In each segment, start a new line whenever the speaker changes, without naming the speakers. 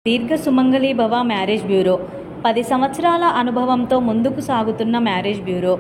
దీర్ఘ సుమంగళి భవ marriage bureau 10 సంవత్సరాల అనుభవంతో ముందుకు సాగుతున్న మ్యారేజ్ బ్యూరో.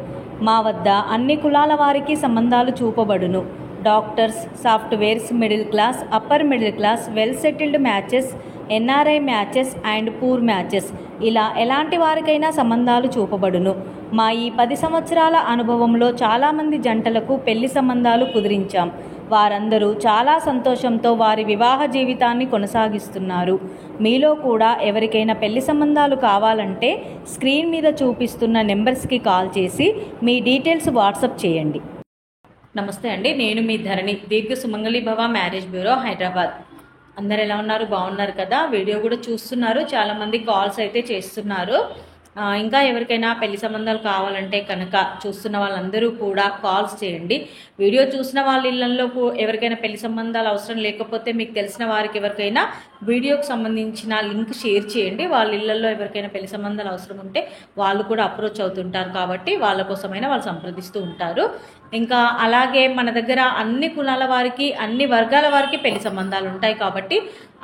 మా వద్ద అన్ని కులాల వారికి సంబంధాలు చూపబడును. Doctors, softwares, middle class, upper middle class, well settled matches, NRI matches and poor matches, ఇలా ఎలాంటి వారికైనా సంబంధాలు చూపబడును. మా ఈ 10 సంవత్సరాల అనుభవంలో చాలామంది జంటలకు పెళ్లి సంబంధాలు కుదిరించాం. వారందరూ చాలా సంతోషంతో వారి వివాహ జీవితాన్ని కొనసాగిస్తున్నారు. మీలో కూడా ఎవరికైనా పెళ్లి సంబంధాలు కావాలంటే స్క్రీన్ మీద చూపిస్తున్న నెంబర్స్కి కాల్ చేసి మీ డీటెయిల్స్ వాట్సాప్ చేయండి. నమస్తే అండి, నేను మీ ధరణి, దీర్ఘ సుమంగళి భవ మ్యారేజ్ బ్యూరో, హైదరాబాద్. అందరు ఎలా ఉన్నారు? బాగున్నారు కదా? వీడియో కూడా చూస్తున్నారు, చాలామంది కాల్స్ అయితే చేస్తున్నారు. ఇంకా ఎవరికైనా పెళ్లి సంబంధాలు కావాలంటే కనుక చూస్తున్న వాళ్ళందరూ కూడా కాల్స్ చేయండి. వీడియో చూసిన వాళ్ళ ఇళ్లలో ఎవరికైనా పెళ్లి సంబంధాలు అవసరం లేకపోతే మీకు తెలిసిన వారికి ఎవరికైనా వీడియోకి సంబంధించిన లింక్ షేర్ చేయండి. వాళ్ళ ఇళ్లలో ఎవరికైనా పెళ్లి సంబంధాలు అవసరం ఉంటే వాళ్ళు కూడా అప్రోచ్ అవుతుంటారు, కాబట్టి వాళ్ళ కోసమైనా వాళ్ళు సంప్రదిస్తూ ఉంటారు. ఇంకా అలాగే మన దగ్గర అన్ని కులాల వారికి, అన్ని వర్గాల వారికి పెళ్లి సంబంధాలు ఉంటాయి, కాబట్టి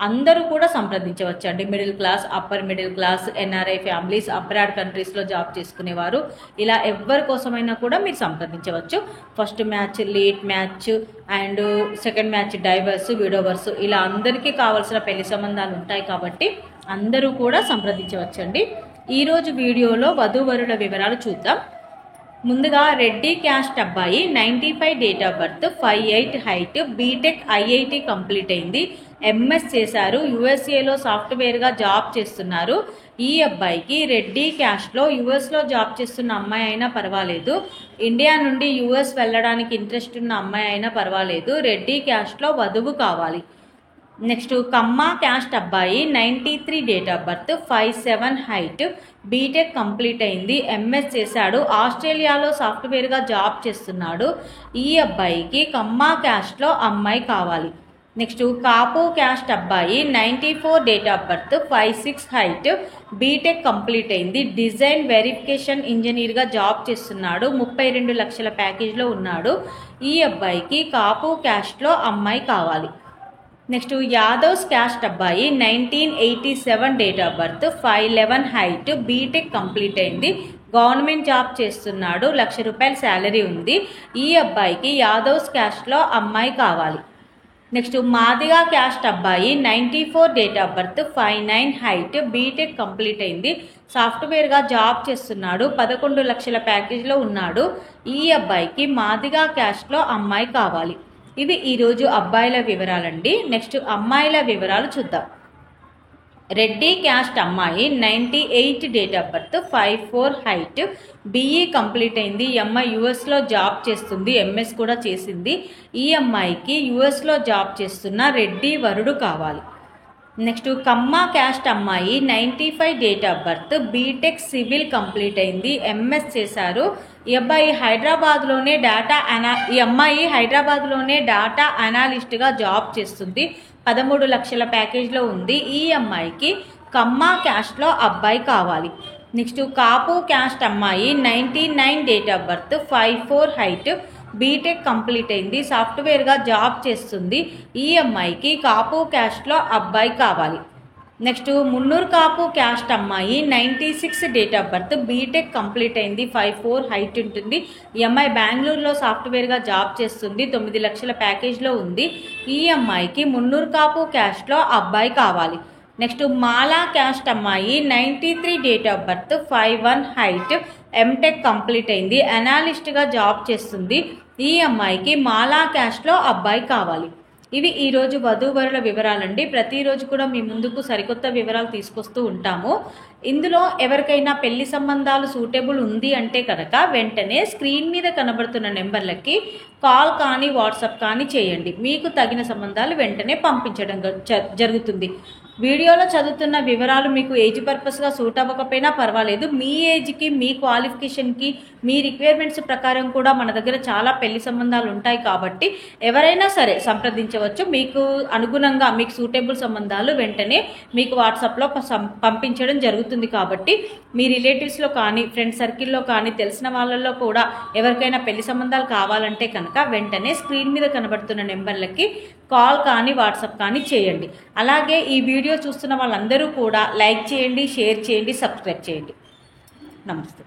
అందరూ కూడా సంప్రదించవచ్చు అండి. Middle class, upper middle class, NRI families, abroad కంట్రీస్లో జాబ్ చేసుకునేవారు, ఇలా ఎవరి కోసమైనా కూడా మీరు సంప్రదించవచ్చు. First match, late match and second match, divorce, widowers, ఇలా అందరికీ కావాల్సిన పెళ్లి సంబంధాలు ఉంటాయి, కాబట్టి అందరూ కూడా సంప్రదించవచ్చండి. ఈరోజు వీడియోలో వధూవరుల వివరాలు చూద్దాం. ముందుగా రెడ్డి క్యాస్ట్ అబ్బాయి, 95 date of birth, 5'8" height, BTech IIT complete అయింది, ఎంఎస్ చేశారు, యుఎస్ఏలో సాఫ్ట్వేర్గా జాబ్ చేస్తున్నారు. ఈ అబ్బాయికి రెడ్డి క్యాస్ట్లో యుఎస్లో జాబ్ చేస్తున్న అమ్మాయి అయినా పర్వాలేదు, ఇండియా నుండి యుఎస్ వెళ్ళడానికి ఇంట్రెస్ట్ ఉన్న అమ్మాయి అయినా పర్వాలేదు, రెడ్డి క్యాస్ట్లో వధువు కావాలి. నెక్స్ట్ కమ్మ క్యాస్ట్ అబ్బాయి, 93 date of birth, 5'7" height, BTech complete అయింది, ఎంఎస్ చేశాడు, ఆస్ట్రేలియాలో సాఫ్ట్వేర్గా జాబ్ చేస్తున్నాడు. ఈ అబ్బాయికి కమ్మ క్యాస్ట్లో అమ్మాయి కావాలి. నెక్స్ట్ కాపు క్యాస్ట్ అబ్బాయి, 94 date of birth, 5'6" height, BTech complete అయింది, డిజైన్ వెరిఫికేషన్ ఇంజనీర్గా జాబ్ చేస్తున్నాడు, 32 లక్షల ప్యాకేజ్లో ఉన్నాడు. ఈ అబ్బాయికి కాపు క్యాస్ట్లో అమ్మాయి కావాలి. నెక్స్ట్ యాదవ్స్ క్యాస్ట్ అబ్బాయి, 1987 date of birth, 5'11" height, BTech complete అయింది, గవర్నమెంట్ జాబ్ చేస్తున్నాడు, ₹1,00,000 శాలరీ ఉంది. ఈ అబ్బాయికి యాదవ్స్ క్యాస్ట్లో అమ్మాయి కావాలి. నెక్స్ట్ మాదిగా క్యాస్ట్ అబ్బాయి, 94 date of birth, 5'9" height, BTech complete అయింది, సాఫ్ట్వేర్గా జాబ్ చేస్తున్నాడు, 11 లక్షల ప్యాకేజ్లో ఉన్నాడు. ఈ అబ్బాయికి మాదిగా క్యాస్ట్లో అమ్మాయి కావాలి. ఇవి ఈరోజు అబ్బాయిల వివరాలండి. నెక్స్ట్ అమ్మాయిల వివరాలు చూద్దాం. రెడ్డి క్యాస్ట్ అమ్మాయి, 98 date of birth, 5'4" height, BE complete అయింది, ఈ అమ్మాయి యుఎస్లో జాబ్ చేస్తుంది, ఎంఎస్ కూడా చేసింది. ఈ అమ్మాయికి యుఎస్లో జాబ్ చేస్తున్న రెడ్డి వరుడు కావాలి. నెక్స్ట్ కమ్మ క్యాస్ట్ అమ్మాయి, 95 date of birth, BTech civil complete అయింది, ఎంఎస్ చేశారు. ఈ అమ్మాయి హైదరాబాద్లోనే డాటా అనాలిస్ట్గా జాబ్ చేస్తుంది, 13 లక్షల ప్యాకేజ్లో ఉంది. ఈ అమ్మాయికి కమ్మ క్యాస్ట్లో అబ్బాయి కావాలి. నెక్స్ట్ కాపు క్యాస్ట్ అమ్మాయి, 99 date of birth, 5'4" height, BTech complete అయింది, సాఫ్ట్వేర్గా జాబ్ చేస్తుంది. ఈ అమ్మాయికి కాపు క్యాస్ట్లో అబ్బాయి కావాలి. నెక్స్ట్ మున్నూరు కాపు క్యాస్ట్ అమ్మాయి, 96 date of birth, BTech complete అయింది, 5'4" హైట్ ఉంటుంది. ఈ అమ్మాయి బెంగళూరులో సాఫ్ట్వేర్గా జాబ్ చేస్తుంది, 9 లక్షల ప్యాకేజ్లో ఉంది. ఈ అమ్మాయికి మున్నూరు కాపు క్యాస్ట్లో అబ్బాయి కావాలి. నెక్స్ట్ మాలా క్యాస్ట్ అమ్మాయి, 93 date of birth, 5'1" height, MTech complete అయింది, అనాలిస్ట్గా జాబ్ చేస్తుంది. ఈ అమ్మాయికి మాలా క్యాస్ట్లో అబ్బాయి కావాలి. ఇవి ఈరోజు వధూవరుల వివరాలండి. ప్రతిరోజు కూడా మీ ముందుకు సరికొత్త వివరాలు తీసుకొస్తూ ఉంటాము. ఇందులో ఎవరికైనా పెళ్లి సంబంధాలు సూటబుల్ ఉంది అంటే కనుక వెంటనే స్క్రీన్ మీద కనబడుతున్న నెంబర్లకి కాల్ కానీ వాట్సాప్ కానీ చేయండి. మీకు తగిన సంబంధాలు వెంటనే పంపించడం జరుగుతుంది. వీడియోలో చదువుతున్న వివరాలు మీకు ఏజ్ పర్పస్గా సూట్ అవ్వకపోయినా పర్వాలేదు, మీ ఏజ్కి, మీ క్వాలిఫికేషన్కి, మీ రిక్వైర్మెంట్స్ ప్రకారం కూడా మన దగ్గర చాలా పెళ్లి సంబంధాలు ఉంటాయి, కాబట్టి ఎవరైనా సరే సంప్రదించవచ్చు. మీకు అనుగుణంగా మీకు సూటబుల్ సంబంధాలు వెంటనే మీకు వాట్సాప్లో పంపించడం జరుగుతుంది. కాబట్టి మీ రిలేటివ్స్లో కానీ, ఫ్రెండ్ సర్కిల్లో కానీ, తెలిసిన వాళ్ళల్లో కూడా ఎవరికైనా పెళ్లి సంబంధాలు కావాలంటే కనుక వెంటనే స్క్రీన్ మీద కనబడుతున్న నెంబర్లకి కాల్ కానీ వాట్సాప్ కానీ చేయండి. అలాగే ఈ వీడియో వీడియో చూస్తున్న వాళ్ళందరూ కూడా లైక్ చేయండి, షేర్ చేయండి, సబ్స్క్రైబ్ చేయండి. నమస్తే.